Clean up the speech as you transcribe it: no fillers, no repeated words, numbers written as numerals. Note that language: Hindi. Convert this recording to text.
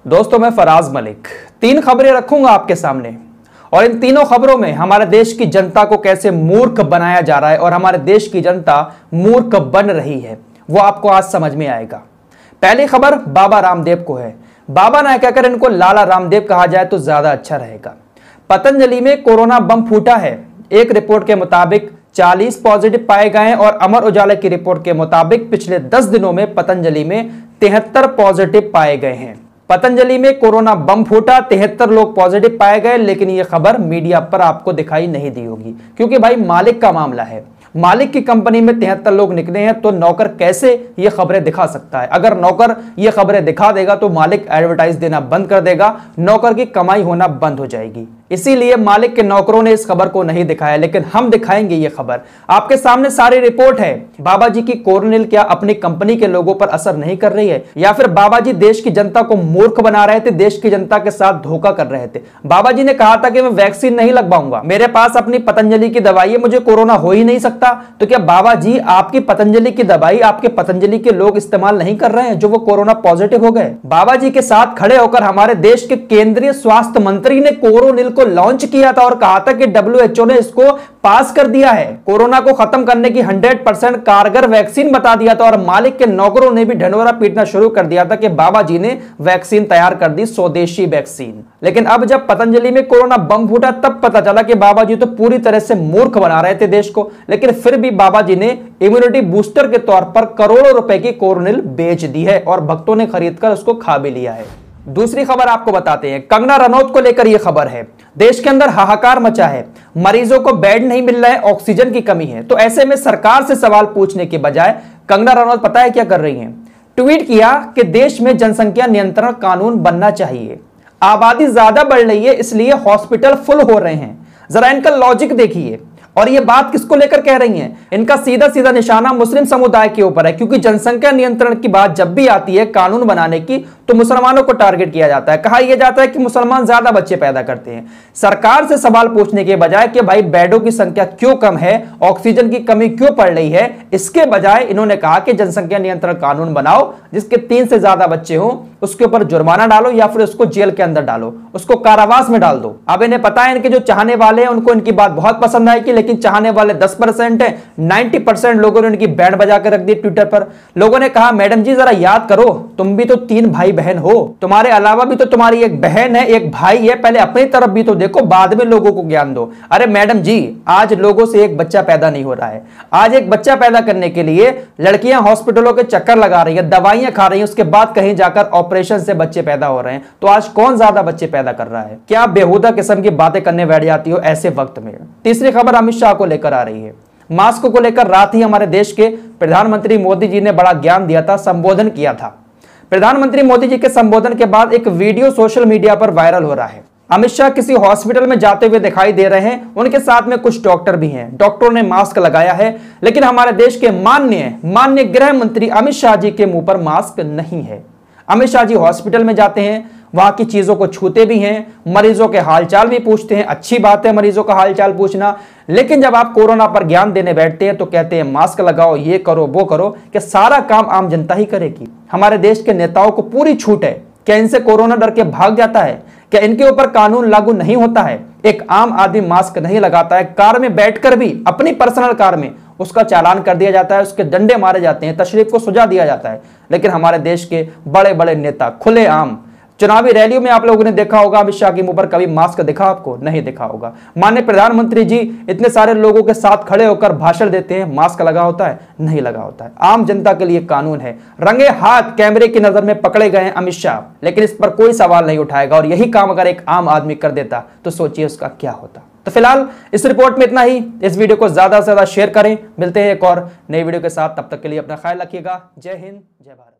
दोस्तों, मैं फराज मलिक 3 खबरें रखूंगा आपके सामने और इन तीनों खबरों में हमारे देश की जनता को कैसे मूर्ख बनाया जा रहा है और हमारे देश की जनता मूर्ख बन रही है वो आपको आज समझ में आएगा। पहली खबर बाबा रामदेव को है। बाबा ना कहकर इनको लाला रामदेव कहा जाए तो ज्यादा अच्छा रहेगा। पतंजलि में कोरोना बम फूटा है। एक रिपोर्ट के मुताबिक 40 पॉजिटिव पाए गए हैं और अमर उजाला की रिपोर्ट के मुताबिक पिछले 10 दिनों में पतंजलि में 73 पॉजिटिव पाए गए हैं। पतंजलि में कोरोना बम फूटा, 73 लोग पॉजिटिव पाए गए, लेकिन यह खबर मीडिया पर आपको दिखाई नहीं दी होगी क्योंकि भाई मालिक का मामला है। मालिक की कंपनी में 73 लोग निकले हैं तो नौकर कैसे ये खबरें दिखा सकता है? अगर नौकर ये खबरें दिखा देगा तो मालिक एडवर्टाइज देना बंद कर देगा, नौकर की कमाई होना बंद हो जाएगी। इसीलिए मालिक के नौकरों ने इस खबर को नहीं दिखाया, लेकिन हम दिखाएंगे ये खबर। आपके सामने सारी रिपोर्ट है। बाबा जी की कोरोनिल क्या अपनी कंपनी के लोगों पर असर नहीं कर रही है या फिर बाबा जी देश की जनता को मूर्ख बना रहे थे, देश की जनता के साथ धोखा कर रहे थे? बाबा जी ने कहा था कि मैं वैक्सीन नहीं लगवाऊंगा, मेरे पास अपनी पतंजलि की दवाई है, मुझे कोरोना हो ही नहीं सकता। तो क्या बाबा जी आपकी पतंजलि की दवाई आपके पतंजलि के लोग इस्तेमाल नहीं कर रहे हैं जो वो कोरोना पॉजिटिव हो गए? बाबा जी के साथ खड़े होकर हमारे देश के केंद्रीय स्वास्थ्य मंत्री ने कोरोनिल को लॉन्च किया था और कहा था कि WHO ने इसको पास कर दिया है, कोरोना को खत्म करने की 100% कारगर वैक्सीन बता दिया था। और मालिक के नौकरों ने भी ढंढोरा पीटना शुरू कर दिया था कि बाबा जी ने वैक्सीन तैयार कर दी, स्वदेशी वैक्सीन। लेकिन अब जब पतंजलि में कोरोना बम फूटा तब पता चला कि बाबा जी तो पूरी तरह से मूर्ख बना रहे थे देश को, लेकिन फिर भी बाबा जी ने इम्यूनिटी बूस्टर के तौर पर करोड़ों रुपए की कोरोनिल बेच दी है और भक्तों ने खरीदकर उसको खा भी लिया है। दूसरी खबर आपको बताते हैं, कंगना रनौत को लेकर यह खबर है। देश के अंदर हाहाकार मचा है, मरीजों को बेड नहीं मिल रहा है, ऑक्सीजन की कमी है। तो ऐसे में सरकार से सवाल पूछने के बजाय कंगना रनौत पता है क्या कर रही हैं? ट्वीट किया कि देश में जनसंख्या नियंत्रण कानून बनना चाहिए, आबादी ज्यादा बढ़ रही है इसलिए हॉस्पिटल फुल हो रहे हैं। जरा इनका लॉजिक देखिए। और ये बात किसको लेकर कह रही हैं? इनका सीधा सीधा निशाना मुस्लिम समुदाय के ऊपर है, क्योंकि जनसंख्या नियंत्रण की बात जब भी आती है कानून बनाने की तो मुसलमानों को टारगेट किया जाता है। कहा यह जाता है कि मुसलमान ज्यादा बच्चे पैदा करते हैं। सरकार से सवाल पूछने के बजाय कि भाई बेडों की संख्या क्यों कम है, ऑक्सीजन की कमी क्यों पड़ रही है, इसके बजाय इन्होंने कहा कि जनसंख्या नियंत्रण कानून बनाओ, जिसके 3 से ज्यादा बच्चे हो उसके ऊपर जुर्माना डालो या फिर उसको जेल के अंदर डालो, उसको कारावास में डाल दो। अब इन्हें पता है इनके जो चाहने वाले हैं उनको इनकी बात बहुत पसंद आएगी, लेकिन चाहने वाले 10% है, 90% लोगों ने इनकी बैंड बजा कर रख दी ट्विटर पर। लोगों ने कहा मैडम जी जरा याद करो, तुम भी तो 3 भाई बहन हो, तुम्हारे अलावा भी तो तुम्हारी एक बहन है, एक भाई है, पहले अपनी तरफ भी तो देखो, बाद में लोगों को ज्ञान दो। अरे मैडम जी, आज लोगों से एक बच्चा पैदा नहीं हो रहा है। आज एक बच्चा पैदा करने के लिए लड़कियां हॉस्पिटलों के चक्कर लगा रही है, दवाइयां खा रही है, उसके बाद कहीं जाकर ऑपरेशन से बच्चे पैदा हो रहे हैं। तो आज कौन ज्यादा बच्चे पैदा कर रहा है? क्या बेहुदा किस्म की बातें करने बैठ जाती हो ऐसे वक्त में? तीसरी खबर अमित शाह को लेकर आ रही है। मास्क को लेकर रात ही हमारे देश के प्रधानमंत्री मोदी जी ने बड़ा ज्ञान दिया था, संबोधन किया था। प्रधानमंत्री मोदी जी के संबोधन के बाद एक वीडियो सोशल मीडिया पर वायरल हो रहा है। अमित शाह किसी हॉस्पिटल में जाते हुए दिखाई दे रहे हैं, उनके साथ में कुछ डॉक्टर भी हैं। डॉक्टरों ने मास्क लगाया है, लेकिन हमारे देश के माननीय गृह मंत्री अमित शाह जी के मुंह पर मास्क नहीं है। अमित शाह जी हॉस्पिटल में जाते हैं, वहां की चीजों को छूते भी हैं, मरीजों के हालचाल भी पूछते हैं, अच्छी बात है मरीजों का हालचाल पूछना, लेकिन जब आप कोरोना पर ज्ञान देने बैठते हैं तो कहते हैं मास्क लगाओ, ये करो वो करो। क्या सारा काम आम जनता ही करेगी? हमारे देश के नेताओं को पूरी छूट है। क्या इनसे कोरोना डर के भाग जाता है? क्या इनके ऊपर कानून लागू नहीं होता है? एक आम आदमी मास्क नहीं लगाता है, कार में बैठकर भी, अपनी पर्सनल कार में, उसका चालान कर दिया जाता है, उसके डंडे मारे जाते हैं, तशरीफ को सुझा दिया जाता है। लेकिन हमारे देश के बड़े बड़े नेता खुलेआम चुनावी रैलियों में आप लोगों ने देखा होगा, अमित शाह के मुंह पर कभी मास्क दिखा आपको? नहीं दिखा होगा। माननीय प्रधानमंत्री जी इतने सारे लोगों के साथ खड़े होकर भाषण देते हैं, मास्क लगा होता है? नहीं लगा होता है। आम जनता के लिए कानून है। रंगे हाथ कैमरे की नजर में पकड़े गए हैं अमित शाह, लेकिन इस पर कोई सवाल नहीं उठाएगा। और यही काम अगर एक आम आदमी कर देता तो सोचिए उसका क्या होता। तो फिलहाल इस रिपोर्ट में इतना ही। इस वीडियो को ज्यादा से ज्यादा शेयर करें। मिलते हैं एक और नई वीडियो के साथ, तब तक के लिए अपना ख्याल रखिएगा। जय हिंद, जय भारत।